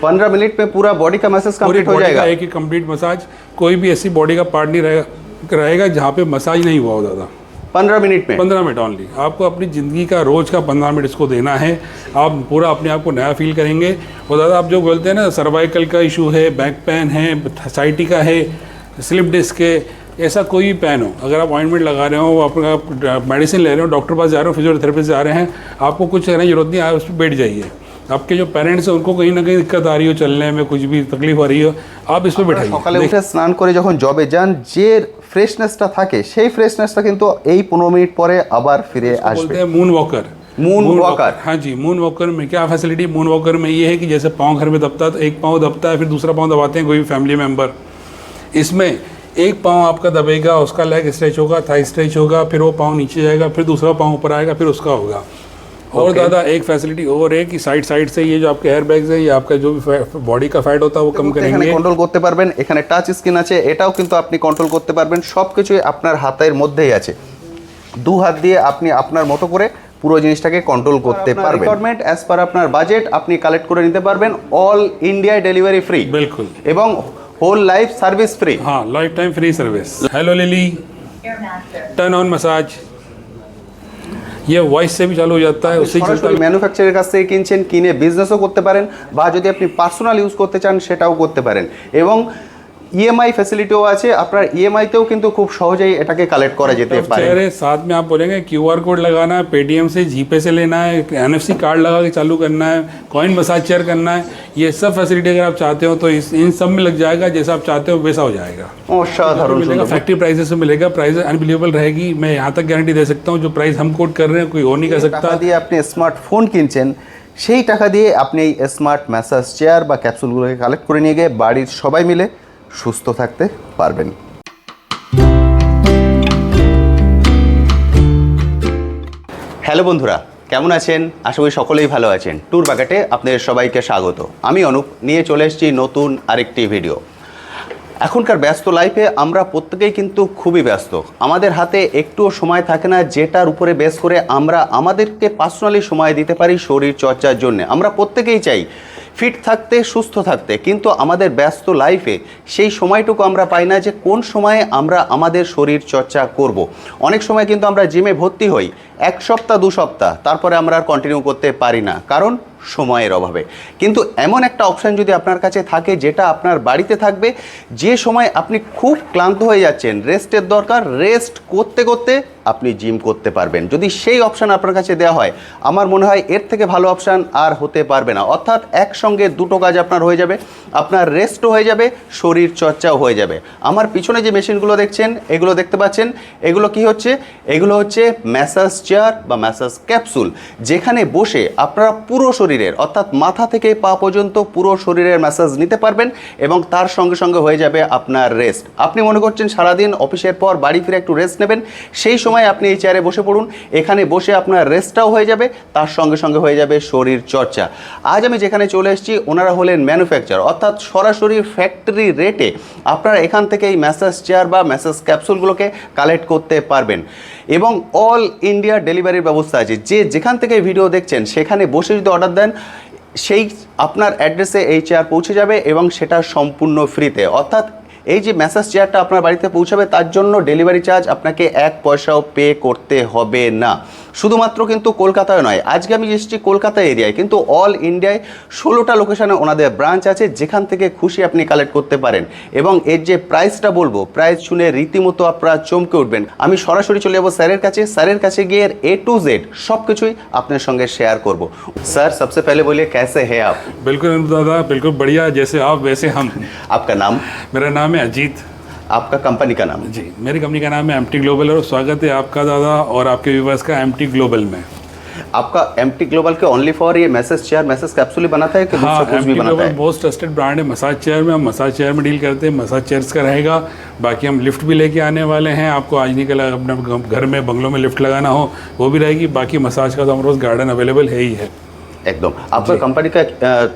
15 minute में पूरा body का मसाज कंप्लीट हो जाएगा। एक ही कंप्लीट मसाज, कोई भी ऐसी बॉडी का पार्ट नहीं रहेगा जहाँ पे मसाज नहीं हुआ हो दादा। 15 मिनट में, 15 मिनट ओनली। आपको अपनी ज़िंदगी का रोज़ का 15 मिनट इसको देना है, आप पूरा अपने आप को नया फील करेंगे। और दादा आप जो बोलते हैं ना सर्वाइकल का इशू है, बैक पेन है, साइटिका है, स्लिप डिस्क है, ऐसा कोई भी पेन हो, अगर आप ऑइंटमेंट लगा रहे हो, आप मेडिसिन ले रहे हो, डॉक्टर पास जा रहे हो, फिजियोथेरेपिस्ट जा रहे हैं, आपको कुछ करने की जरूरत नहीं, आप उस पर बैठ जाइए। आपके जो पेरेंट्स हैं उनको कहीं ना कहीं दिक्कत आ रही हो, चलने में कुछ भी तकलीफ आ रही हो, आप इस पर बैठाइए। সকালে উঠে স্নান করে যখন জবে যান, যে ফ্রেশনেসটা থাকে সেই ফ্রেশনেসটা কিন্তু এই 15 মিনিট পরে আবার ফিরে बोलते আসবে। हैं मून वॉकर। मून वॉकर, हाँ जी, मून वॉकर में क्या फैसिलिटी, मून वॉकर में ये है कि जैसे पाँव घर में दबता है तो एक पाँव दबता है, फिर दूसरा पाँव दबाते हैं कोई भी फैमिली मेम्बर, इसमें एक पाँव आपका दबेगा, उसका लेग स्ट्रेच होगा, थाई स्ट्रेच होगा, फिर वो पाँव नीचे जाएगा, फिर दूसरा पाँव ऊपर आएगा, फिर उसका होगा। और दादा एक फैसिलिटी और है कि साइड से ये जो आपके एयर बैग्स है, ये आपका जो भी बॉडी का फैट होता है वो कम এখানে करेंगे। কন্ট্রোল করতে পারবেন। এখানে টাচ স্ক্রিন আছে, এটাও কিন্তু আপনি কন্ট্রোল করতে পারবেন। সবকিছুই আপনার হাতের মধ্যেই আছে। দু হাত দিয়ে আপনি আপনার মতো করে পুরো জিনিসটাকে কন্ট্রোল করতে পারবেন। রিকোয়ারমেন্ট অ্যাজ পার আপনার বাজেট আপনি কালেক্ট করে নিতে পারবেন। অল ইন্ডিয়ায় ডেলিভারি ফ্রি, बिल्कुल। এবং হোল লাইফ সার্ভিস ফ্রি। हाँ, life time free service. Hello Lily, turn on massage, ये वॉइस से भी चालू हो जाता है, उससे সরাসরি ম্যানুফ্যাকচারের কাছ থেকে কিনছেন, কিনে বিজনেসও করতে পারেন, বা যদি আপনি পার্সোনাল ইউজ করতে চান সেটাও করতে পারেন। এবং ইএমআই ফ্যাসিলিটিও আছে, আপনার ইএমআইতেও কিন্তু খুব সহজেই এটাকে কালেক্ট করা যেতে পারে। चेहरे साथ में आप बोलेंगे क्यूआर कोड लगाना है, पेटीएम से जीपे से लेना है, एनएफसी कार्ड लगा के चालू करना है, कॉइन मसाज चेयर करना है, ये सब फैसिलिटी अगर आप चाहते हो तो इन सब में लग जाएगा। जैसा आप चाहते हो वैसा हो जाएगा। অসাধারণ मिलेगा, फैक्ट्री प्राइसेस में मिलेगा, प्राइस अनबिलीवेबल रहेगी। मैं यहाँ तक गारंटी दे सकता हूँ, जो प्राइस हम कोट कर रहे हैं कोई और नहीं कर सकता। টাকা দিয়ে আপনি স্মার্টফোন কিনছেন, সেই টাকা দিয়ে আপনি এই স্মার্ট ম্যাসাজ চেয়ার বা ক্যাপসুলগুলোকে কালেক্ট করে নিয়ে গিয়ে বাড়ির সবাই মিলে সুস্থ থাকতে পারবেন। হ্যালো বন্ধুরা, কেমন আছেন? আশা করি সকলেই ভালো আছেন। ট্যুর বাকেটে আপনাদের সবাইকে স্বাগত। আমি অনুপ, নিয়ে চলে এসেছি নতুন আরেকটি ভিডিও। এখনকার ব্যস্ত লাইফে আমরা প্রত্যেকেই কিন্তু খুবই ব্যস্ত। আমাদের হাতে একটুও সময় থাকে না যেটার উপরে বেস করে আমরা আমাদেরকে পার্সোনালি সময় দিতে পারি শরীর চর্চার জন্য। আমরা প্রত্যেকেই চাই ফিট থাকতে, সুস্থ থাকতে, কিন্তু আমাদের ব্যস্ত লাইফে সেই সময়টুকু আমরা পাই না যে কোন সময়ে আমরা আমাদের শরীর চর্চা করব। অনেক সময় কিন্তু আমরা জিমে ভর্তি হই 1 সপ্তাহ 2 সপ্তাহ, তারপরে আমরা আর কন্টিনিউ করতে পারি না, কারণ সময়ের অভাবে। কিন্তু এমন একটা অপশান যদি আপনার কাছে থাকে যেটা আপনার বাড়িতে থাকবে, যে সময় আপনি খুব ক্লান্ত হয়ে যাচ্ছেন, রেস্টের দরকার, রেস্ট করতে করতে আপনি জিম করতে পারবেন, যদি সেই অপশান আপনার কাছে দেওয়া হয়, আমার মনে হয় এর থেকে ভালো অপশান আর হতে পারবে না। অর্থাৎ একসঙ্গে দুটো কাজ আপনার হয়ে যাবে, আপনার রেস্টও হয়ে যাবে, শরীর চর্চাও হয়ে যাবে। আমার পিছনে যে মেশিনগুলো দেখছেন, এগুলো দেখতে পাচ্ছেন, এগুলো কি হচ্ছে? এগুলো হচ্ছে ম্যাসাজ চেয়ার বা ম্যাসাজ ক্যাপসুল, যেখানে বসে আপনারা পুরো শরীরের, অর্থাৎ মাথা থেকে পা পর্যন্ত পুরো শরীরের ম্যাসাজ নিতে পারবেন, এবং তার সঙ্গে সঙ্গে হয়ে যাবে আপনার রেস্ট। আপনি মনে করছেন সারাদিন অফিসের পর বাড়ি ফিরে একটু রেস্ট নেবেন, সেই সময় আপনি এই চেয়ারে বসে পড়ুন, এখানে বসে আপনার রেস্টটাও হয়ে যাবে, তার সঙ্গে সঙ্গে হয়ে যাবে শরীর চর্চা। আজ আমি যেখানে চলে এসেছি, ওনারা হলেন ম্যানুফ্যাকচার, অর্থাৎ সরাসরি ফ্যাক্টরি রেটে আপনারা এখান থেকে এই ম্যাসাজ চেয়ার বা ম্যাসাজ ক্যাপসুলগুলোকে কালেক্ট করতে পারবেন, এবং অল ইন্ডিয়া ডেলিভারির ব্যবস্থা আছে। যে যেখান থেকে ভিডিও দেখছেন সেখানে বসে যদি অর্ডার দেন, সেই আপনার অ্যাড্রেসে এই চেয়ার পৌঁছে যাবে, এবং সেটা সম্পূর্ণ ফ্রিতে। অর্থাৎ এই যে ম্যাসাজ চেয়ারটা আপনার বাড়িতে পৌঁছাবে, তার জন্য ডেলিভারি চার্জ আপনাকে 1 পয়সাও পে করতে হবে না। শুধুমাত্র কিন্তু কলকাতায় নয়, আজকে আমি এসেছি কলকাতা এরিয়ায়, কিন্তু অল ইন্ডিয়ায় 16টা লোকেশানে ওনাদের ব্রাঞ্চ আছে, যেখান থেকে খুশি আপনি কালেক্ট করতে পারেন। এবং এর যে প্রাইসটা বলবো, প্রাইস শুনে রীতিমতো আপনারা চমকে উঠবেন। আমি সরাসরি চলে যাবো স্যারের কাছে, স্যারের কাছে গিয়ে A to Z সব কিছুই আপনার সঙ্গে শেয়ার করব। স্যার, सबसे पहले बोलिए कैसे हैं आप? बिल्कुल दादा, बिल्कुल बढ़िया, जैसे आप वैसे हम। आपका नाम? मेरा नाम है अजीत। आपका कंपनी का नाम? जी, मेरी कंपनी का नाम है एमटी ग्लोबल, और स्वागत है आपका दादा और आपके व्यूवर्स का एमटी ग्लोबल में। आपका एमटी ग्लोबल के ओनली फॉर ये मैसेज चेयर, मैसेज कैप्सूल ही बनाता है कि दूसरा कुछ भी बनाता है? मोस्ट ट्रस्टेड ब्रांड है मसाज चेयर में। हम मसाज चेयर में डील करते हैं, मसाज चेयर्स का रहेगा। बाकी हम लिफ्ट भी लेके आने वाले हैं, आपको आज नहीं कल अपने घर में बंगलों में लिफ्ट लगाना हो वो भी रहेगी। बाकी मसाज का तो हमारे पास गार्डन अवेलेबल है ही है। एकदम। आपका कंपनी का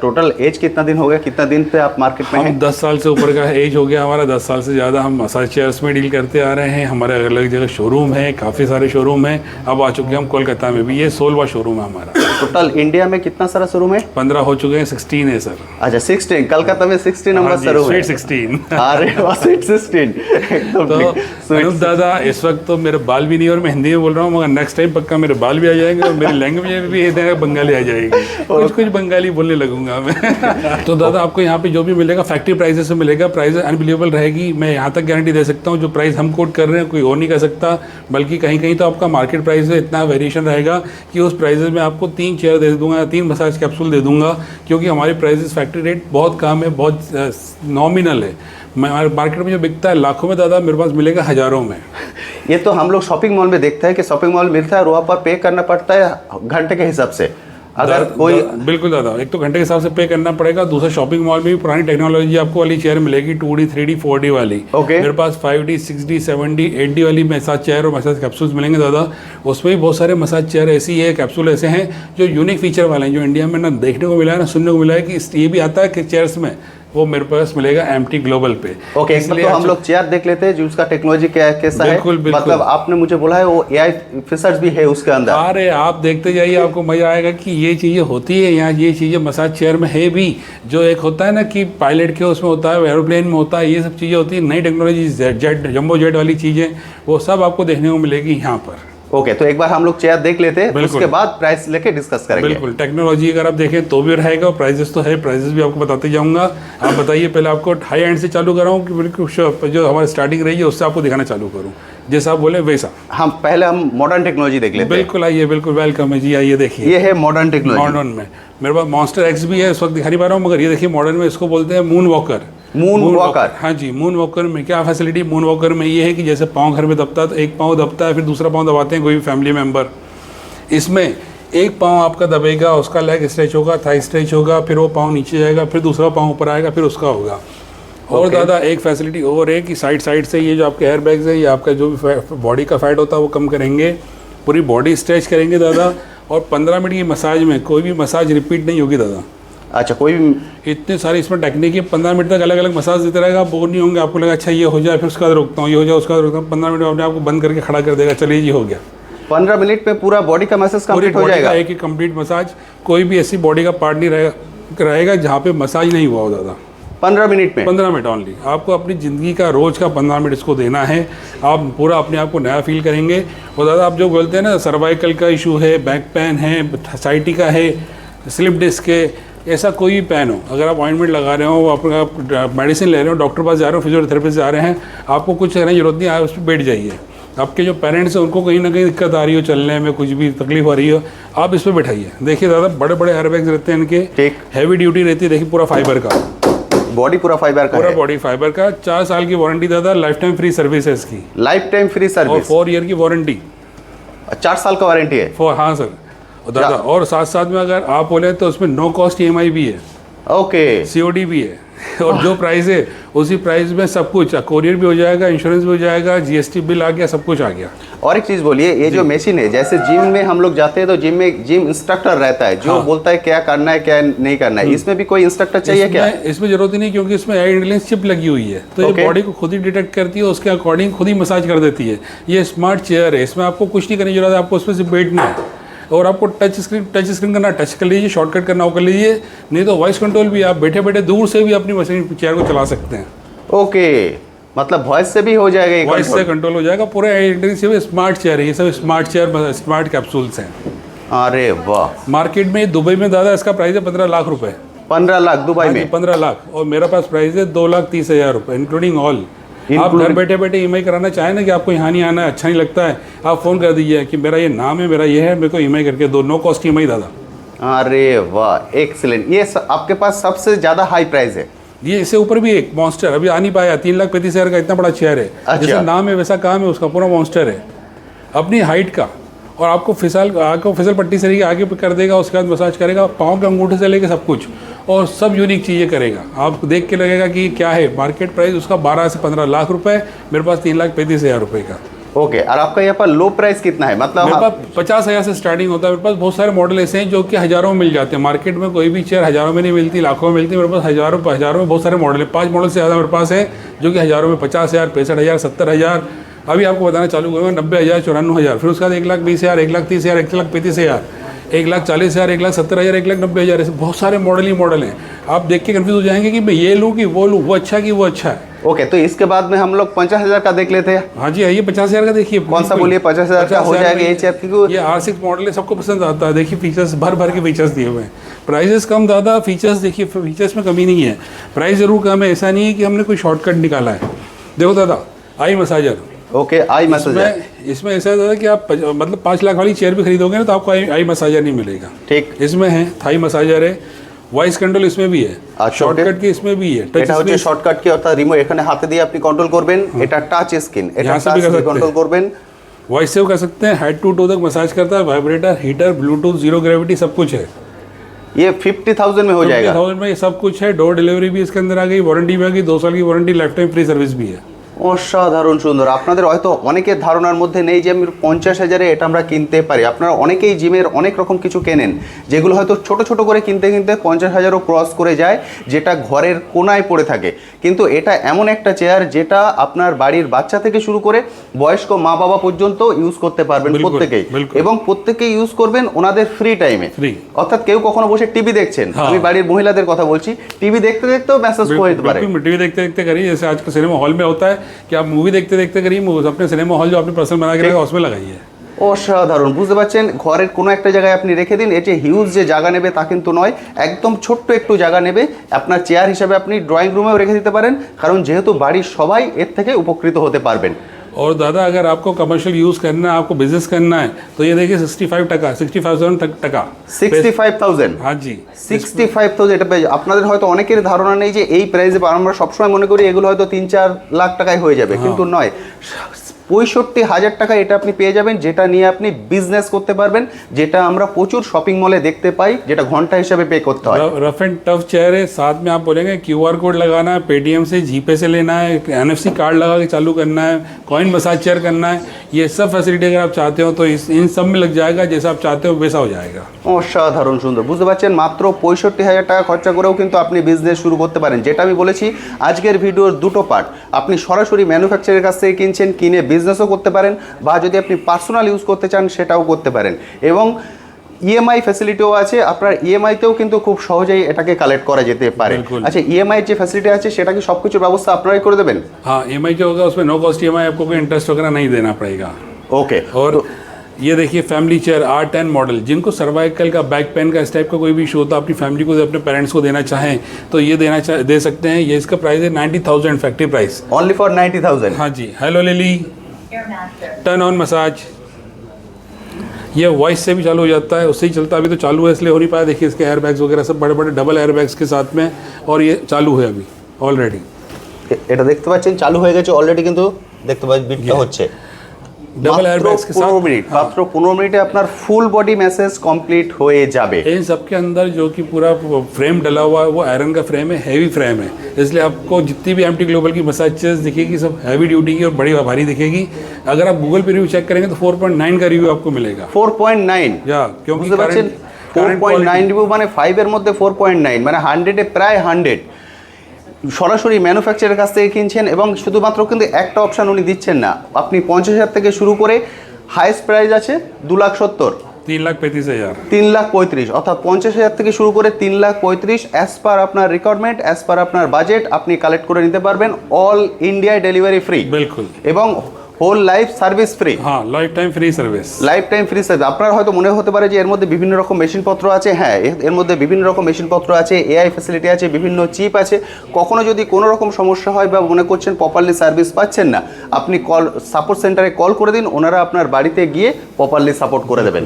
टोटल एज कितना दिन हो गया, कितना दिन पे आप मार्केट में हैं? 10 साल से ऊपर का एज हो गया हमारा, 10 साल से ज़्यादा हम मसाज चेयर्स में डील करते आ रहे हैं। हमारे अलग अलग जगह शोरूम है, काफ़ी सारे शोरूम हैं। अब आ चुके हैं हम कोलकाता में भी, ये 16वां शोरूम है हमारा। टोटल इंडिया में कितना सारा शोरूम है? 15 हो चुके हैं, 16 है सर। अच्छा 16, कलकत्ता में 16 नंबर शोरूम है। स्वीट 16। अरे वाह, स्वीट 16 एकदम तो ठीक। स्वीट अनूप दादा, इस वक्त तो मेरे बाल भी नहीं और मैं हिंदी में बोल रहा हूँ, मगर नेक्स्ट टाइम पक्का मेरे बाल भी आ जाएंगे और मेरी लैंग्वेज भी बंगाली आ जाएगी, कुछ कुछ बंगाली बोलने लगूंगा मैं। तो दादा आपको यहाँ पे जो भी मिलेगा फैक्ट्री प्राइसेस से मिलेगा, प्राइस अनबिलीवेबल रहेगी। मैं यहाँ तक गारंटी दे सकता हूँ, जो प्राइस हम कोट कर रहे हैं कोई और नहीं कर सकता, बल्कि कहीं कहीं तो आपका मार्केट प्राइस से इतना वेरिएशन रहेगा कि उस प्राइसेस में आपको 3 चेयर दे दूंगा, 3 मसाज कैप्सूल दे दूंगा, क्योंकि हमारी प्राइसेस फैक्ट्री रेट बहुत कम है, बहुत नॉमिनल है। मार्केट में जो बिकता है लाखों में, दादा मेरे पास मिलेगा हज़ारों में। ये तो हम लोग शॉपिंग मॉल में देखते हैं कि शॉपिंग मॉल मिलता है और वहाँ पर पे करना पड़ता है घंटे के हिसाब से। अगर कोई बिल्कुल दादा, एक तो घंटे के हिसाब से पे करना पड़ेगा, दूसरा शॉपिंग मॉल में भी पुरानी टेक्नोलॉजी आपको वाली चेयर मिलेगी, 2D 3D 4D वाली। ओके। मेरे पास 5D 6D 7D 8D वाली मसाज चेयर और मसाज कैप्सूल्स मिलेंगे दादा। उसमें भी बहुत सारे मसाज चेयर ऐसी है, कैप्सूल ऐसे हैं जो यूनिक फीचर वाले हैं, जो इंडिया में ना देखने को मिला है ना सुनने को मिला है कि ये भी आता है कि चेयर्स में, वो मेरे पास मिलेगा एमटी ग्लोबल पे। ओके, तो हम लोग चेयर देख लेते हैं जो उसका टेक्नोलॉजी कैसा है। बिल्कुल, बिल्कुल। मतलब आपने मुझे बोला है वो एआई फीचर्स भी है उसके अंदर। अरे आप देखते जाइए, आपको मजा आएगा कि ये चीज़ें होती है यहाँ, ये चीज़ें मसाज चेयर में है भी। जो एक होता है ना कि पायलट के उसमें होता है, एरोप्लेन में होता है, ये सब चीज़ें होती है, नई टेक्नोलॉजी जेट जंबो जेट वाली चीज़ें, वो सब आपको देखने को मिलेगी यहाँ पर। ओके, तो एक बार हम लोग चेयर देख लेते हैं, उसके बाद प्राइस लेके डिस्कस करेंगे। बिल्कुल, टेक्नोलॉजी अगर आप देखें तो भी रहेगा, और प्राइजेस तो है, प्राइजेस भी आपको बताते जाऊंगा। आप बताइए, पहले आपको हाई एंड से चालू कराऊं कि बिल्कुल जो हमारी स्टार्टिंग रही है उससे आपको दिखाना चालू करूं, जैसा आप बोले वैसा। हम मॉडर्न टेक्नोलॉजी देख लेते हैं। बिल्कुल आइए, बिल्कुल वेलकम है जी, आइए देखिए। ये है मॉडर्न टेक्नोलॉजी। मॉडर्न में मेरे पास मॉन्स्टर एक्स भी है, इस वक्त दिखा नहीं पा रहा हूँ, मगर ये देखिए मॉडर्न में इसको बोलते हैं मून वॉकर। मून वॉकर, हाँ जी। मून वॉकर में क्या फैसिलिटी, मून वॉकर में ये है कि जैसे पाँव घर में दबता है तो एक पाँव दबता है, फिर दूसरा पाँव दबाते हैं कोई भी फैमिली मेम्बर, इसमें एक पाँव आपका दबेगा, उसका लेग स्ट्रेच होगा, थाई स्ट्रेच होगा, फिर वो पाँव नीचे जाएगा, फिर दूसरा पाँव ऊपर आएगा, फिर उसका होगा। और दादा एक फैसिलिटी और है कि साइड से ये जो आपके एयर बैग्स है, ये आपका जो भी बॉडी का फैट होता है वो कम करेंगे, पूरी बॉडी स्ट्रेच करेंगे दादा। और 15 मिनट की मसाज में कोई भी मसाज रिपीट नहीं होगी दादा। अच्छा, कोई भी इतने सारे इसमें टेक्निक है, 15 मिनट तक अलग अलग मसाज देते रहेगा, आप बोर नहीं होंगे, आपको लगा अच्छा ये हो जाए फिर उसका रोकता हूँ, ये हो जाए उसका रोकता हूँ, 15 मिनट में अपने आपको बंद करके खड़ा कर देगा, चलिए जी हो गया। 15 मिनट में पूरा बॉडी का मसाज कंप्लीट हो जाएगा। एक कंप्लीट मसाज, कोई भी ऐसी बॉडी का पार्ट नहीं रहेगा जहाँ पे मसाज नहीं हुआ हो दादा। 15 मिनट में, 15 मिनट ओनली। आपको अपनी ज़िंदगी का रोज़ का 15 मिनट इसको देना है, आप पूरा अपने आप को नया फील करेंगे। और दादा आप जो बोलते हैं ना सर्वाइकल का इशू है, बैक पेन है, साइटिका है, स्लिप डिस्क है, ऐसा कोई भी पेन हो, अगर आप ऑइंटमेंट लगा रहे हो, आप मेडिसिन ले रहे हो, डॉक्टर पास जा रहे हो, फिजियोथेरेपिस्ट जा रहे हैं, आपको कुछ करने की जरूरत नहीं, आप उस पर बैठ जाइए। आपके जो पेरेंट्स हैं उनको कहीं ना कहीं दिक्कत आ रही हो, चलने में कुछ भी तकलीफ आ रही हो, आप इस पर बैठाइए। देखिए दादा बड़े बड़े एयरबैग्स रहते हैं इनके, हैवी ड्यूटी रहती है, देखिए पूरा फाइबर का, बॉडी पूरा फाइबर का, पूरा बॉडी फाइबर का। 4 साल की वारंटी दादा, लाइफ टाइम फ्री सर्विस है इसकी, लाइफ टाइम फ्री और सर्विस, 4 ईयर की वारंटी, 4 साल का वारंटी है। हाँ सर। और दादा और साथ साथ में अगर आप बोले तो उसमें नो कॉस्ट EMI भी है, ओके, COD भी है, और जो प्राइस है उसी प्राइस में सब कुछ, कोरियर भी हो जाएगा, इंश्योरेंस भी हो जाएगा, GST बिल आ गया, सब कुछ आ गया। और एक चीज़ बोलिए, ये जो मशीन है, जैसे जिम में हम लोग जाते हैं तो जिम में जिम इंस्ट्रक्टर रहता है जो बोलता है क्या करना है क्या नहीं करना है, इसमें भी कोई इंस्ट्रक्टर चाहिए क्या? इसमें जरूरत ही नहीं, क्योंकि इसमें एयर इंटेलिजेंस चिप लगी हुई है, तो ये बॉडी को खुद ही डिटेक्ट करती है, उसके अकॉर्डिंग खुद ही मसाज कर देती है। ये स्मार्ट चेयर है, इसमें आपको कुछ नहीं करने की जरूरत है, आपको उसमें सिर्फ बैठना है, और आपको टच स्क्रीन करना, टच कर लीजिए, शॉर्टकट करना वो कर लीजिए, नहीं तो वॉइस कंट्रोल भी, आप बैठे बैठे दूर से भी अपनी मशीन चेयर को चला सकते हैं। ओके, मतलब वॉइस से भी हो जाएगा, वॉइस से कंट्रोल हो जाएगा पूरा। स्मार्ट चेयर है, ये सब स्मार्ट चेयर, स्मार्ट कैप्सूल्स हैं। अरे वाह, मार्केट में दुबई में दादा इसका प्राइस है 15 लाख रुपए। 15 लाख दुबई में? 15 लाख, और मेरा पास प्राइस है 2,30,000 रुपये इंक्लूडिंग ऑल। आप घर बैठे बैठे EMI कराना चाहें ना, कि आपको यहाँ नहीं आना है, अच्छा नहीं लगता है, आप फ़ोन कर दीजिए कि मेरा ये नाम है, मेरा ये है, मेरे को EMI करके दो, नो कॉस्ट EMI दादा। अरे वाह, एक्सीलेंट। ये आपके पास सबसे ज़्यादा हाई प्राइस है? ये इससे ऊपर भी एक मॉन्स्टर अभी आ नहीं पाया, 3,35,000 का इतना बड़ा चेयर है। अच्छा। जैसा नाम है वैसा काम है उसका, पूरा मॉन्स्टर है अपनी हाइट का, और आपको फिसल पट्टी से लेके आगे कर देगा, उसके बाद मसाज करेगा, पाँव के अंगूठे से लेके सब कुछ, और सब यूनिक चीज़ें करेगा। आप देख के लगेगा कि क्या है। मार्केट प्राइस उसका 12 से 15 लाख रुपए, मेरे पास 3,35,000 रुपये का। ओके, और आपका यहाँ पर लो प्राइस कितना है? मतलब मेरे पास 50,000 से स्टार्टिंग होता है। मेरे पास बहुत सारे मॉडल ऐसे हैं जो कि हज़ारों में मिल जाते हैं। मार्केट में कोई भी चेयर हज़ारों में नहीं मिलती, लाखों में मिलती है। मेरे पास हज़ारों में बहुत सारे मॉडल हैं। 5 मॉडल से ज़्यादा मेरे पास है जो कि हज़ारों में, 50,000, 65,000, 70,000, अभी आपको बताना चालू करूँगा, 90,000, 94,000, फिर उसके बाद 1,20,000, 1,30,000, 1,35,000, 1,40,000, 1,70,000, 1,90,000, ऐसे बहुत सारे मॉडल ही मॉडल हैं। आप देख के कंफ्यूज हो जाएंगे कि मैं ये लूँ कि वो लूँ, वो अच्छा कि वो अच्छा है। ओके, तो इसके बाद में हम लोग 50,000 का देख लेते हैं। हाँ जी, आइए 50,000 का देखिए। कौन सा बोलिए? 50,000 का हो जाएगा ये चेयर, क्योंकि ये R6 मॉडल है, सबको पसंद आता है। देखिए फीचर्स भर भर के फीचर्स दिए हुए हैं, प्राइजेस कम ज़्यादा, फीचर्स देखिए, फीचर्स में कमी नहीं है, प्राइस जरूर कम है। ऐसा नहीं है कि हमने कोई शॉर्टकट निकाला है। देखो दादा, eye massager. Okay, eye massager. इसमें ऐसा है कि आप मतलब 5 लाख वाली चेयर भी खरीदोगे ना तो आपको आई मसाजर नहीं मिलेगा। ठीक, इसमें है थाई मसाजर है, वॉइस कंट्रोल इसमें भी है, अच्छा, শর্টকাট কি इसमें भी है। এটা হচ্ছে শর্টকাট কি, অর্থাৎ রিমোট এখানে হাতে দিয়ে আপনি কন্ট্রোল করবেন। এটা টাচ স্ক্রিন, এটা यहाँ से টাচ भी कर দিয়ে सकते কন্ট্রোল हैं। করবেন। वॉइस सेव कर सकते हैं, हेड टू टो तक मसाज करता है, vibrator, heater, Bluetooth, zero gravity, सब कुछ है। ये 50,000 में हो जाएगा। 50,000 में ये सब कुछ है। डोर डिलीवरी भी इसके अंदर आ गई, वारंटी भी आ गई, 2 साल की warranty, life time free service भी है। অসাধারণ সুন্দর। আপনাদের হয়তো অনেকের ধারণার মধ্যে নেই যে আমি 50,000-এ এটা আমরা কিনতে পারি। আপনারা অনেকেই জিমের অনেক রকম কিছু কেনেন, যেগুলো হয়তো ছোট ছোট করে কিনতে কিনতে 50,000ও ক্রস করে যায়, যেটা ঘরের কোনায় পড়ে থাকে। কিন্তু এটা এমন একটা চেয়ার যেটা আপনার বাড়ির বাচ্চা থেকে শুরু করে বয়স্ক মা বাবা পর্যন্ত ইউজ করতে পারবেন বিলকুল, প্রত্যেকেই, বিলকুল। এবং প্রত্যেকেই ইউজ করবেন ওনাদের ফ্রি টাইমে। ফ্রি। অর্থাৎ কেউ কখনো বসে টিভি দেখছেন, হ্যাঁ। আমি বাড়ির মহিলাদের কথা বলছি, টিভি দেখতে দেখতেও মেসেজ হয়ে যেতে পারে। बिल्कुल टीवी देखते देखते करिए, जैसे आजकल सिनेमा हॉल में होता है कि आप मूवी देखते देखते करिए, अपने सिनेमा हॉल जो आपने पर्सनल बना के रखा है, उसमें लगाइए। অসাধারণ, বুঝতে পারছেন? ঘরের কোনো একটা জায়গায় আপনি রেখে দিন, এটি হিউজ যে জায়গা নেবে তা কিন্তু নয়, একদম ছোট্ট একটু জায়গা নেবে। আপনার চেয়ার হিসাবে আপনি ড্রয়িং রুমেও রেখে দিতে পারেন, কারণ যেহেতু বাড়ির সবাই এর থেকে উপকৃত হতে পারবেন। और दादा अगर आपको कमर्शियल यूज़ करना है, आपको बिजनेस करना है, तो ये देखिए 65 टका, 65,000 टका। 65,000। हाँ जी, 65,000 এটা পেয়ে আপনাদের হয়তো অনেকের ধারণা নেই যে এই প্রাইসে, আমরা সবসময় মনে করি এগুলো হয়তো 3-4 লাখ টাকায় হয়ে যাবে, কিন্তু নয়। 65,000 টাকা এটা আপনি পেয়ে যাবেন, যেটা নিয়ে আপনি বিজনেস করতে পারবেন, যেটা আমরা প্রচুর শপিং মলে দেখতে পাই, যেটা ঘন্টা হিসাবে পে করতে হয়। रफ एंड टफ चेयर है, साथ में आप बोलेंगे QR कोड लगाना है, पेटीएम से जीपे से लेना है, NFC कार्ड लगा के चालू करना है, कॉइन मसाज चेयर करना है, ये सब फैसिलिटी अगर आप चाहते हो तो इन सब में लग जाएगा, जैसा आप चाहते हो वैसा हो जाएगा। অসাধারণ সুন্দর, বুঝতে পারছেন? মাত্র 65,000 টাকা খরচা করেও কিন্তু আপনি বিজনেস শুরু করতে পারেন। যেটা আমি বলেছি, আজকের ভিডিওর দুটো পার্ট, আপনি সরাসরি ম্যানুফ্যাকচারের কাছ থেকে কিনছেন, কিনে বিজনেসও করতে পারেন, বা যদি আপনি পার্সোনাল ইউজ করতে চান সেটাও করতে পারেন, এবং ইএমআই ফ্যাসিলিটিও আছে। আপনার ইএমআইতেও কিন্তু খুব সহজেই এটাকে কালেক্ট করা যেতে পারে। बिल्कुल। আচ্ছা, ইএমআই যে ফ্যাসিলিটি আছে সেটা কি সব কিছুর ব্যবস্থা আপনারাই করে দেবেন? हाँ, EMI जो होगा उसमें नो कॉस्ट EMI, आपको कोई इंटरेस्ट वगैरह नहीं देना पड़ेगा। ओके, और ये देखिए फैमिली चेयर R10 मॉडल, जिनको सर्वाइकल का, बैक पेन का, इस टाइप का कोई भी इशू होता है, अपनी फैमिली को, अपने पेरेंट्स को देना चाहें तो ये दे सकते हैं। ये इसका प्राइस है 90,000 फैक्ट्री प्राइस। Only for 90,000। हाँ जी। Hello Lily, turn on massage, ये वॉइस से भी चालू हो जाता है, उससे ही चलता है। अभी तो चालू है इसलिए हो नहीं पाया। देखिए इसके एयर बैग्स वगैरह सब बड़े बड़े डबल एयर बैग्स के साथ में, और ये चालू है अभी ऑलरेडी। এটা দেখতে পাচ্ছেন চালু হয়ে গেছে অলরেডি, কিন্তু দেখতে পাচ্ছেন বিটটা হচ্ছে। डबल एयर बैग्स के 15 साथ। মিনিট, মাত্র 15 মিনিটে আপনার ফুল বডি ম্যাসেজ কমপ্লিট হয়ে যাবে। इन सब के अंदर जो कि पूरा फ्रेम डला हुआ है वो आयरन का फ्रेम है, हैवी फ्रेम है, इसलिए आपको जितनी भी MT ग्लोबल की मसाज चेयर्स दिखेगी सब हैवी ड्यूटी की और बड़ी भारी दिखेगी। अगर आप गूगल पे रिव्यू चेक करेंगे तो 4.9 का रिव्यू आपको मिलेगा। 4.9, या क्योंकि বুঝতে পারছেন? 4.9 রিভিউ মানে 5 এর মধ্যে 4.9, মানে 100-এ প্রায় 100। সরাসরি ম্যানুফ্যাকচারের কাছ থেকে কিনছেন, এবং শুধুমাত্র কিন্তু একটা অপশান উনি দিচ্ছেন না, আপনি 50,000 থেকে শুরু করে হাইয়েস্ট প্রাইস আছে 2,70,000, 3,35,000। 3,35,000, অর্থাৎ 50,000 থেকে শুরু করে 3,35,000 অ্যাজ পার আপনার রিকোয়ারমেন্ট, অ্যাজ পার আপনার বাজেট আপনি কালেক্ট করে নিতে পারবেন। অল ইন্ডিয়ায় ডেলিভারি ফ্রি, बिल्कुल। এবং হোল লাইফ সার্ভিস ফ্রি। हाँ, life time free service. Life time free service. আপনার হয়তো মনে হতে পারে যে এর মধ্যে বিভিন্ন রকম মেশিনপত্র আছে। হ্যাঁ, এর মধ্যে বিভিন্ন রকম মেশিনপত্র আছে, এআই ফ্যাসিলিটি আছে, বিভিন্ন চিপ আছে। কখনো যদি কোনো রকম সমস্যা হয় বা মনে করছেন প্রপারলি সার্ভিস পাচ্ছেন না, আপনি সাপোর্ট সেন্টারে কল করে দিন, ওনারা আপনার বাড়িতে গিয়ে প্রপারলি সাপোর্ট করে দেবেন।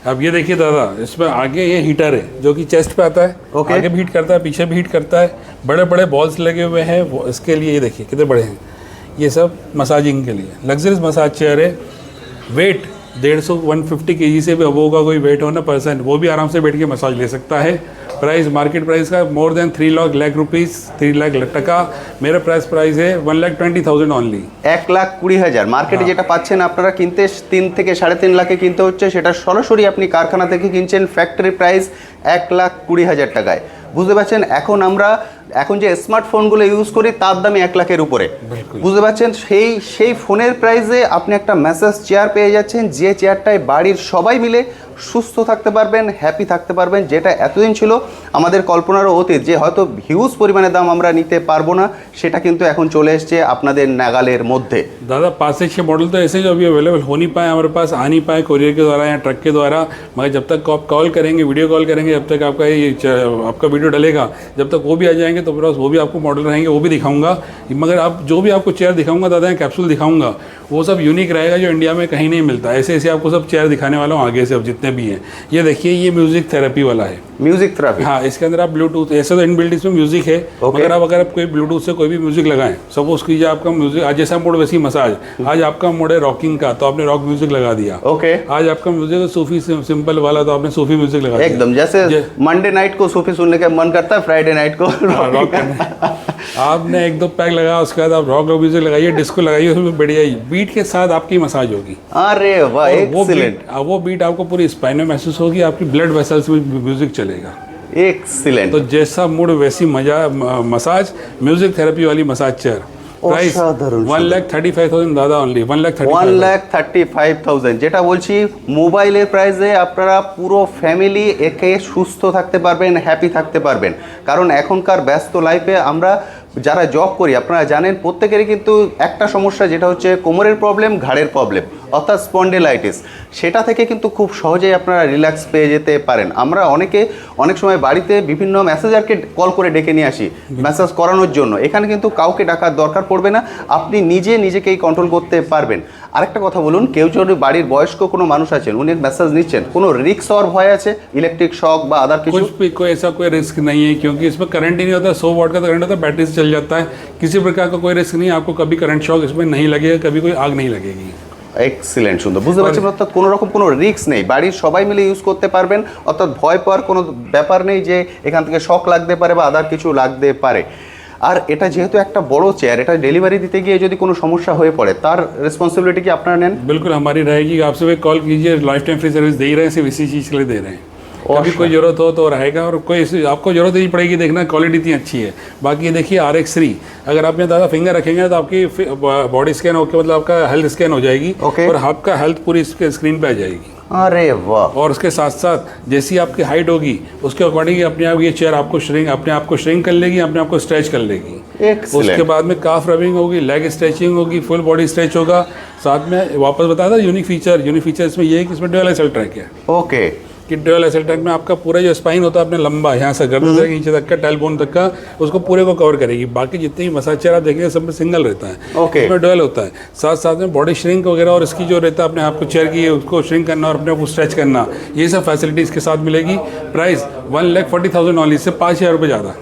अब ये देखिए दादा, इसमें आगे ये हीटर है जो कि चेस्ट पे आता है। ओके। आगे भी हीट करता है, पीछे भी हीट करता है। बड़े बड़े बॉल्स लगे हुए हैं इसके लिए, ये देखिए कितने बड़े हैं। ये सब मसाजिंग के लिए लग्जरियस मसाज चेयर है। वेट 150-150 kg से भी अबोव का कोई वेट हो ना पर्सन, वो भी आराम से बैठ के मसाज ले सकता है। प्राइस मार्केट प्राइस का more than 3 lakh rupees, 3 lakh टका। मेरा प्राइस है 1,20,000 ओनली। 1,20,000 মার্কেটে যেটা পাচ্ছেন আপনারা কিনতে 3 থেকে 3.5 লাখে কিনতে হচ্ছে, সেটা সরাসরি আপনি কারখানা থেকে কিনছেন ফ্যাক্টরি প্রাইস 1,20,000 টাকায়। বুঝতে পারছেন? এখন আমরা এখন যে স্মার্টফোনগুলো ইউজ করি তার দামই 1 লাখের উপরে। बिल्कुल। বুঝতে পারছেন, সেই ফোনের প্রাইসে আপনি একটা ম্যাসাজ চেয়ার পেয়ে যাচ্ছেন, যে চেয়ারটায় বাড়ির সবাই মিলে সুস্থ থাকতে পারবেন, হ্যাপি থাকতে পারবেন, যেটা এতদিন ছিল আমাদের কল্পনারও অতীত, যে হয়তো হিউজ পরিমাণে দাম আমরা নিতে পারবো না, সেটা কিন্তু এখন চলে এসছে আপনাদের নাগালের মধ্যে। दादा 5 से 6 मॉडल तो ऐसे जो अभी अवेलेबल हो नहीं पाए हमारे पास, आ नहीं पाए कोरियर के द्वारा या ट्रक के द्वारा, मगर जब तक आप कॉल करेंगे, वीडियो कॉल करेंगे, जब तक आपका वीडियो डलेगा, जब तक वो भी आ जाएंगे तो वो भी आपको मॉडल रहेंगे, वो भी दिखाऊंगा। मगर आप जो भी आपको चेयर दिखाऊंगा दादा, या कैप्सूल दिखाऊंगा, वो सब यूनिक रहेगा, जो इंडिया में कहीं नहीं मिलता। ऐसे ऐसे आपको सब चेयर दिखाने वाला हूँ आगे से, अब जितने भी हैं। ये देखिए, ये म्यूजिक थेरेपी वाला है। Music therapy. हाँ, इसके अंदर आप ब्लूटूथ, ऐसे तो इनबिल्ट इसमें म्यूजिक है, मगर अब अगर आप कोई ब्लूटूथ से कोई भी म्यूजिक लगाएं, सपोज कीजिए आपका म्यूजिक आज जैसा मोड वैसी मसाज, आज आपका मोड है रॉकिंग का, तो आपने रॉक म्यूजिक लगा दिया। ओके, आज आपका म्यूजिक है सूफी सिंपल वाला, तो आपने सूफी म्यूजिक लगा दिया। एकदम जैसे मंडे नाइट को सूफी सुनने का मन करता है, फ्राइडे नाइट को रॉक करना। आपने 1-2 पैक लगाया, उसके बाद आप रॉक म्यूजिक लगाइए, डिस्को लगाइए, उसमें बढ़िया ही बीट के साथ आपकी मसाज होगी। अरे वाह, एक्सीलेंट। वो बीट आपको पूरी स्पाइन में महसूस होगी, आपकी ब्लड वेसल्स में म्यूजिक चलेगा। एक्सीलेंट। तो जैसा मूड वैसी मसाज, म्यूजिक थेरेपी वाली मसाज चेयर, प्राइस অসাধারণ। 1,35,000 দাদা, অনলি 1,35,000। যেটা বলছি, মোবাইলের প্রাইসে আপনারা পুরো ফ্যামিলি একে সুস্থ থাকতে পারবেন, হ্যাপি থাকতে পারবেন। কারণ এখনকার ব্যস্ত লাইফে আমরা যারা জব করি, আপনারা জানেন প্রত্যেকেরই কিন্তু একটা সমস্যা, যেটা হচ্ছে কোমরের প্রবলেম, ঘাড়ের প্রবলেম, অর্থাৎ স্পন্ডিলাইটিস। সেটা থেকে কিন্তু খুব সহজেই আপনারা রিল্যাক্স পেয়ে যেতে পারেন। আমরা অনেক সময় বাড়িতে বিভিন্ন ম্যাসেজারকে কল করে ডেকে নিয়ে আসি ম্যাসাজ করানোর জন্য। এখানে কিন্তু কাউকে ডাকার দরকার পড়বে না, আপনি নিজেকেই কন্ট্রোল করতে পারবেন। আরেকটা কথা বলুন, কেউ যদি বাড়ির বয়স্ক কোনো মানুষ আছেন, উনি ম্যাসাজ নিচ্ছেন, কোনো রিস্ক হওয়ার ভয় আছে, ইলেকট্রিক শক বা আদার কিছু? कुछ भी कोई ऐसा कोई रिस्क नहीं है, क्योंकि इसमें करंट ही नहीं होता। 100 वाट का तो करंट होता है, बैटरी से चल जाता है। किसी प्रकार का कोई रिस्क नहीं है, आपको कभी करंट शॉक इसमें नहीं लगेगा, कभी कोई आग नहीं लगेगी। এক্সিলেন্ট, সুন্দর। বুঝতে পারছেন, অর্থাৎ কোনো রকম কোনো রিস্ক নেই, বাড়ির সবাই মিলে ইউজ করতে পারবেন। অর্থাৎ ভয় পাওয়ার কোনো ব্যাপার নেই যে এখান থেকে শক লাগতে পারে বা আদার কিছু লাগতে পারে। আর এটা যেহেতু একটা বড় চেয়ার, এটা ডেলিভারি দিতে গিয়ে যদি কোনো সমস্যা হয়ে পড়ে, তার রেসপন্সিবিলিটি কি আপনারা নেন? बिल्कुल हमारी रहेगी। आपसे भी कॉल कीजिए, लाइफ टाइम फ्री सर्विस दे ही रहे हैं, सिर्फ इसी चीज़ के लिए दे रहे हैं। कभी कोई जरूरत हो तो रहेगा, और कोई आपको जरूरत नहीं पड़ेगी। देखना क्वालिटी इतनी अच्छी है। बाकी ये देखिए RX3, अगर आप यहाँ ज़्यादा फिंगर रखेंगे तो आपकी बॉडी स्कैन होकर, मतलब आपका हेल्थ स्कैन हो जाएगी, Okay। और आपका हेल्थ पूरी इसके स्क्रीन पे आ जाएगी। अरे वाह। और उसके साथ साथ जैसी आपकी हाइट होगी, उसके अकॉर्डिंग अपने आप ये चेयर आपको अपने आप को श्रिंक कर लेगी, अपने आप को स्ट्रेच कर लेगी। Excellent। उसके बाद में काफ रबिंग होगी, लेग स्ट्रेचिंग होगी, फुल बॉडी स्ट्रेच होगा। साथ में वापस बताया था यूनिक फीचर इसमें ये है कि इसमें ड्यूअल एक्सल ट्रैक है। ओके, कि ड्यूअल एक्सल ट्रैक में आपका पूरा जो स्पाइन होता है अपने लंबा, यहाँ से गर्दन से नीचे तक का, टेलबोन तक का, उसको पूरे को कवर करेगी। बाकी जितने भी मसाज चेयर आप देखेंगे सब में सिंगल रहता है, ओके। इसमें ड्यूअल होता है। साथ साथ में बॉडी श्रिंक वगैरह, और इसकी जो रहता है अपने आपको चेयर की उसको श्रिंक करना और अपने आप को स्ट्रेच करना, ये सब फैसिलिटी इसके साथ मिलेगी। प्राइस 1,40,000 ऑनली, इससे 5,000 रुपये ज़्यादा।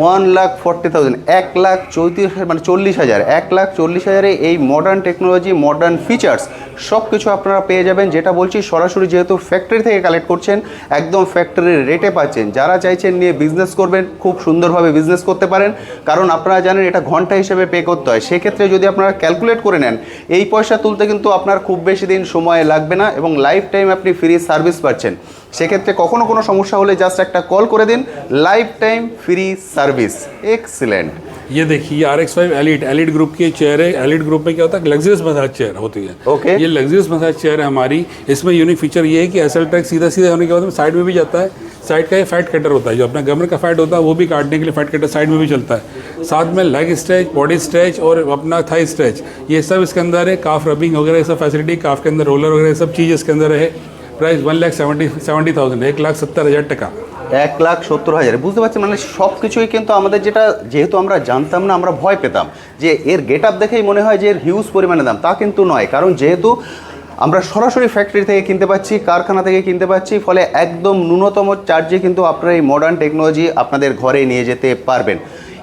1,40,000, 1,34,000, মানে 40,000, 1,40,000 এই মডার্ন টেকনোলজি, মডার্ন ফিচার্স সব কিছু আপনারা পেয়ে যাবেন। যেটা বলছি, সরাসরি যেহেতু ফ্যাক্টরি থেকে কালেক্ট করছেন, একদম ফ্যাক্টরির রেটে পাচ্ছেন। যারা চাইছেন নিয়ে বিজনেস করবেন, খুব সুন্দরভাবে বিজনেস করতে পারেন। কারণ আপনারা জানেন এটা ঘন্টা হিসেবে পে করতে হয়। সেক্ষেত্রে যদি আপনারা ক্যালকুলেট করে নেন, এই পয়সা তুলতে কিন্তু আপনার খুব বেশি দিন সময় লাগবে না, এবং লাইফ टाइम আপনি ফ্রি সার্ভিস পাচ্ছেন। সেক্ষেত্রে কখনো কোনো সমস্যা হলে জাস্ট একটা কল করে দিন, life time free service. Excellent. ये देखिए RX5 एलिट ग्रुप की चेयर है। एलिट ग्रुप में क्या होता है, लग्जरियस मसाज चेयर होती है। ओके। ये लग्जरियस मसाज चेयर है हमारी। इसमें यूनिक फीचर ये है कि एसल ट्रैक सीधा होने के बाद में साइड में भी जाता है। साइड का ये फैट कटर होता है, जो अपना कमर का फैट होता है वो भी काटने के लिए फैट कटर साइड में भी चलता है। साथ में लेग स्ट्रेच, बॉडी स्ट्रेच और अपना थाई स्ट्रेच, ये सब इसके अंदर है। काफ रबिंग वगैरह सब फैसिलिटी, काफ के अंदर रोलर वगैरह सब चीज़ इसके अंदर है। प्राइस 1,70,000, 1,70,000 টাকা। 1,70,000। বুঝতে পারছেন, মানে সব কিছুই কিন্তু আমাদের, যেটা যেহেতু আমরা জানতাম না, আমরা ভয় পেতাম যে এর গেট আপ দেখেই মনে হয় যে এর হিউজ পরিমাণে দাম। তা কিন্তু নয়, কারণ যেহেতু আমরা সরাসরি ফ্যাক্টরি থেকে কিনতে পাচ্ছি, কারখানা থেকে কিনতে পাচ্ছি, ফলে একদম ন্যূনতম চার্জে কিন্তু আপনারা এই মডার্ন টেक्नोलॉजी আপনাদের ঘরে নিয়ে যেতে পারবেন।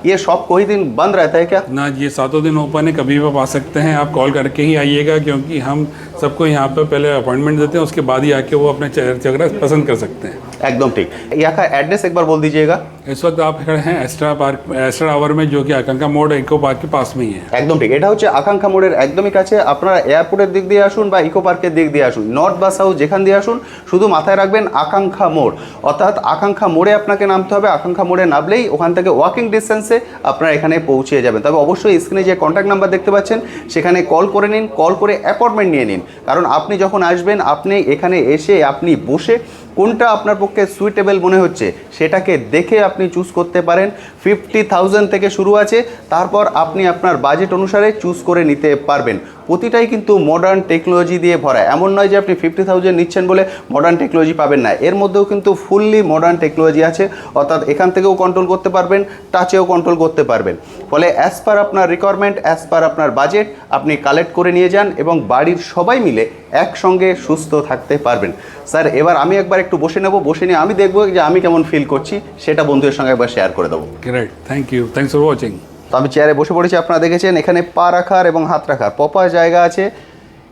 ये शॉप कोई दिन बंद रहता है क्या? ना, ये 7 दिन ओपन है, कभी भी आप आ सकते हैं। आप कॉल करके ही आइएगा, क्योंकि हम सबको यहाँ पे पहले अपॉइंटमेंट देते हैं, उसके बाद ही आके वो अपने चेहरा पसंद कर सकते हैं। एकदम ठीक। यहाँ का एड्रेस एक बार बोल दीजिएगा। इस वक्त आप खड़े हैं एस्ट्रा पार्क, एस्ट्रा टावर में, जो कि आकांक्षा मोड़ इको पार्क के पास में ही है। একদম ঠিক, এটা হচ্ছে আকাঙ্ক্ষা মোড়ের একদমই কাছে। আপনারা এয়ারপোর্টের দিক দিয়ে আসুন বা ইকো পার্কের দিক দিয়ে আসুন, নর্থ বা সাউথ যেখান দিয়ে আসুন, শুধু মাথায় রাখবেন আকাঙ্ক্ষা মোড়, অর্থাৎ আকাঙ্ক্ষা মোড়ে আপনাকে নামতে হবে। আকাঙ্ক্ষা মোড়ে নামলেই ওখান থেকে ওয়াকিং ডিস্টেন্সে আপনারা এখানে পৌঁছে যাবেন। তবে অবশ্যই স্ক্রিনে যে কন্ট্যাক্ট নাম্বার দেখতে পাচ্ছেন সেখানে কল করে নিন, কল করে অ্যাপয়েন্টমেন্ট নিয়ে নিন। কারণ আপনি যখন আসবেন, আপনি এখানে এসে আপনি বসে কোনটা আপনার পক্ষে সুইটেবল মনে হচ্ছে সেটাকে দেখে আপনি চুজ করতে পারেন। 50,000 থেকে শুরু আছে, তারপর আপনি আপনার বাজেট অনুসারে চুজ করে নিতে পারবেন। প্রতিটাই কিন্তু মডার্ন টেকনোলজি দিয়ে ভরা, এমন নয় যে আপনি 50,000 নিচ্ছেন বলে মডার্ন টেকনোলজি পাবেন না। এর মধ্যেও কিন্তু ফুললি মডার্ন টেকনোলজি আছে, অর্থাৎ এখান থেকেও কন্ট্রোল করতে পারবেন, টাচেও কন্ট্রোল করতে পারবেন। ফলে অ্যাজ পার আপনার রিকোয়ারমেন্ট, অ্যাজ পার আপনার বাজেট আপনি কালেক্ট করে নিয়ে যান এবং বাড়ির সবাই মিলে একসঙ্গে সুস্থ থাকতে পারবেন। স্যার এবার আমি একবার একটু বসে নেব, বসে নিয়ে আমি দেখবো যে আমি কেমন ফিল করছি, সেটা বন্ধুদের সঙ্গে একবার শেয়ার করে দেবো। Great, thank you, thanks for watching. তো আমি চেয়ারে বসে পড়েছি, আপনারা দেখেছেন এখানে পা রাখার এবং হাত রাখার প্রপার জায়গা আছে।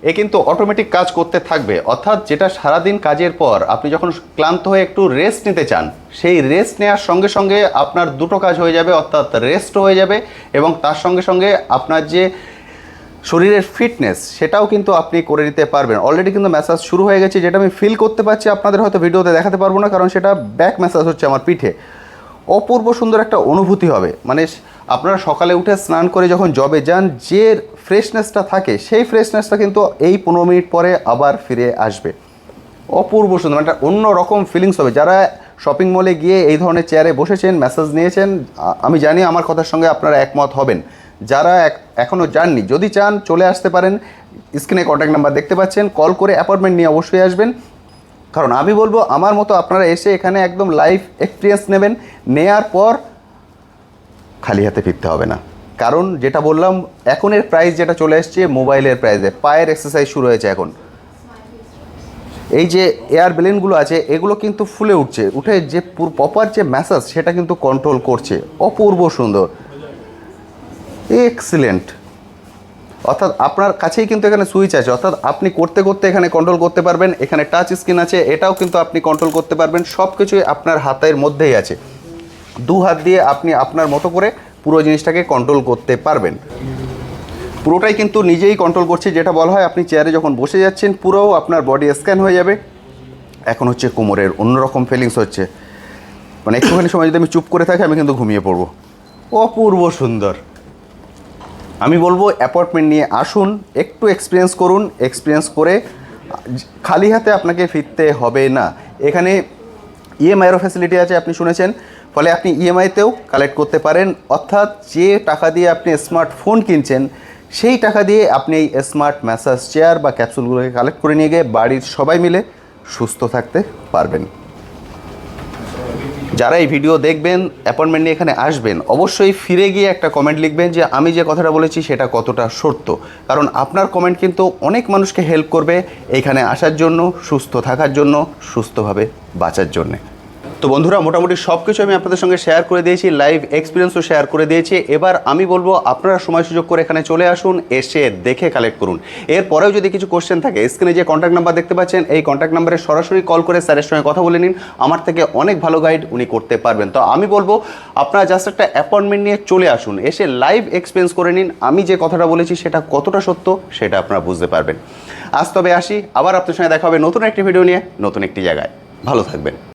এ কিন্তু অটোমেটিক কাজ করতে থাকবে, অর্থাৎ যেটা সারাদিন কাজের পর আপনি যখন ক্লান্ত হয়ে একটু রেস্ট নিতে চান, সেই রেস্ট নেওয়ার সঙ্গে সঙ্গে আপনার দুটো কাজ হয়ে যাবে, অর্থাৎ রেস্টও হয়ে যাবে এবং তার সঙ্গে সঙ্গে আপনার যে শরীরের ফিটনেস সেটাও কিন্তু আপনি করে নিতে পারবেন। অলরেডি কিন্তু ম্যাসাজ শুরু হয়ে গেছে, যেটা আমি ফিল করতে পারছি, আপনাদের হয়তো ভিডিওতে দেখাতে পারবো না কারণ সেটা ব্যাক ম্যাসাজ হচ্ছে আমার পিঠে। অপূর্ব সুন্দর একটা অনুভূতি হবে, মানে আপনারা সকালে উঠে স্নান করে যখন জবে যান যে ফ্রেশনেসটা থাকে, সেই ফ্রেশনেসটা কিন্তু এই 15 মিনিট পরে আবার ফিরে আসবে। অপূর্ব সুন্দর, একটা অন্য রকম ফিলিংস হবে। যারা শপিং মলে গিয়ে এই ধরনের চেয়ারে বসেছেন, ম্যাসাজ নিয়েছেন, আমি জানি আমার কথার সঙ্গে আপনারা একমত হবেন। যারা এখনও যাননি, যদি চান চলে আসতে পারেন, স্ক্রিনে কন্ট্যাক্ট নাম্বার দেখতে পাচ্ছেন, কল করে অ্যাপয়েন্টমেন্ট নিয়ে অবশ্যই আসবেন। কারণ আমি বলবো আমার মতো আপনারা এসে এখানে একদম লাইভ এক্সপিরিয়েন্স নেবেন, নেয়ার পর খালি হাতে ফিরতে হবে না। কারণ যেটা বললাম, এখনের প্রাইস যেটা চলে এসছে মোবাইলের প্রাইসে, পায়ের এক্সারসাইজ শুরু হয়েছে এখন। এই যে এয়ার বেলুনগুলো আছে এগুলো কিন্তু ফুলে উঠছে, উঠে যে প্রপার যে ম্যাসাজ সেটা কিন্তু কন্ট্রোল করছে। অপূর্ব সুন্দর, এক্সিলেন্ট। অর্থাৎ আপনার কাছেই কিন্তু এখানে সুইচ আছে, অর্থাৎ আপনি করতে করতে এখানে কন্ট্রোল করতে পারবেন। এখানে টাচ স্ক্রিন আছে, এটাও কিন্তু আপনি কন্ট্রোল করতে পারবেন। সব কিছুই আপনার হাতের মধ্যেই আছে, দু হাত দিয়ে আপনি আপনার মতো করে পুরো জিনিসটাকে কন্ট্রোল করতে পারবেন। পুরোটাই কিন্তু নিজেই কন্ট্রোল করছে, যেটা বলা হয় আপনি চেয়ারে যখন বসে যাচ্ছেন পুরো আপনার বডি স্ক্যান হয়ে যাবে। এখন হচ্ছে কোমরের অন্যরকম ফিলিংস হচ্ছে, মানে একটুখানি সময় যদি আমি চুপ করে থাকি আমি কিন্তু ঘুমিয়ে পড়বো। অপূর্ব সুন্দর। আমি বলবো অ্যাপয়েন্টমেন্ট নিয়ে আসুন, একটু এক্সপিরিয়েন্স করুন, এক্সপিরিয়েন্স করে খালি হাতে আপনাকে ফিরতে হবে না। এখানে ইএমআইয়েরও ফ্যাসিলিটি আছে, আপনি শুনেছেন। ফলে আপনি ইএমআইতেও কালেক্ট করতে পারেন, অর্থাৎ যে টাকা দিয়ে আপনি স্মার্টফোন কিনছেন সেই টাকা দিয়ে আপনি এই স্মার্ট ম্যাসাজ চেয়ার বা ক্যাপসুলগুলোকে কালেক্ট করে নিয়ে গিয়ে বাড়ির সবাই মিলে সুস্থ থাকতে পারবেন। যারা এই ভিডিও দেখবেন, অ্যাপয়েন্টমেন্ট নিয়ে এখানে আসবেন, অবশ্যই ফিরে গিয়ে একটা কমেন্ট লিখবেন যে আমি যে কথাটা বলেছি সেটা কতটা সত্য। কারণ আপনার কমেন্ট কিন্তু অনেক মানুষকে হেল্প করবে এইখানে আসার জন্য, সুস্থ থাকার জন্য, সুস্থভাবে বাঁচার জন্যে। তো বন্ধুরা, মোটামুটি সব কিছু আমি আপনাদের সঙ্গে শেয়ার করে দিয়েছি, লাইভ এক্সপিরিয়েন্সও শেয়ার করে দিয়েছি। এবার আমি বলবো আপনারা সময় সুযোগ করে এখানে চলে আসুন, এসে দেখে কালেক্ট করুন। এরপরেও যদি কিছু কোশ্চেন থাকে, স্ক্রিনে যে কন্ট্যাক্ট নাম্বার দেখতে পাচ্ছেন এই কন্ট্যাক্ট নাম্বারে সরাসরি কল করে স্যারের সঙ্গে কথা বলে নিন। আমার থেকে অনেক ভালো গাইড উনি করতে পারবেন। তো আমি বলবো আপনারা জাস্ট একটা অ্যাপয়েন্টমেন্ট নিয়ে চলে আসুন, এসে লাইভ এক্সপিরিয়েন্স করে নিন। আমি যে কথাটা বলেছি সেটা কতটা সত্য সেটা আপনারা বুঝতে পারবেন। আজ তবে আসি, আবার আপনার সঙ্গে দেখা হবে নতুন একটি ভিডিও নিয়ে, নতুন একটি জায়গায়। ভালো থাকবেন।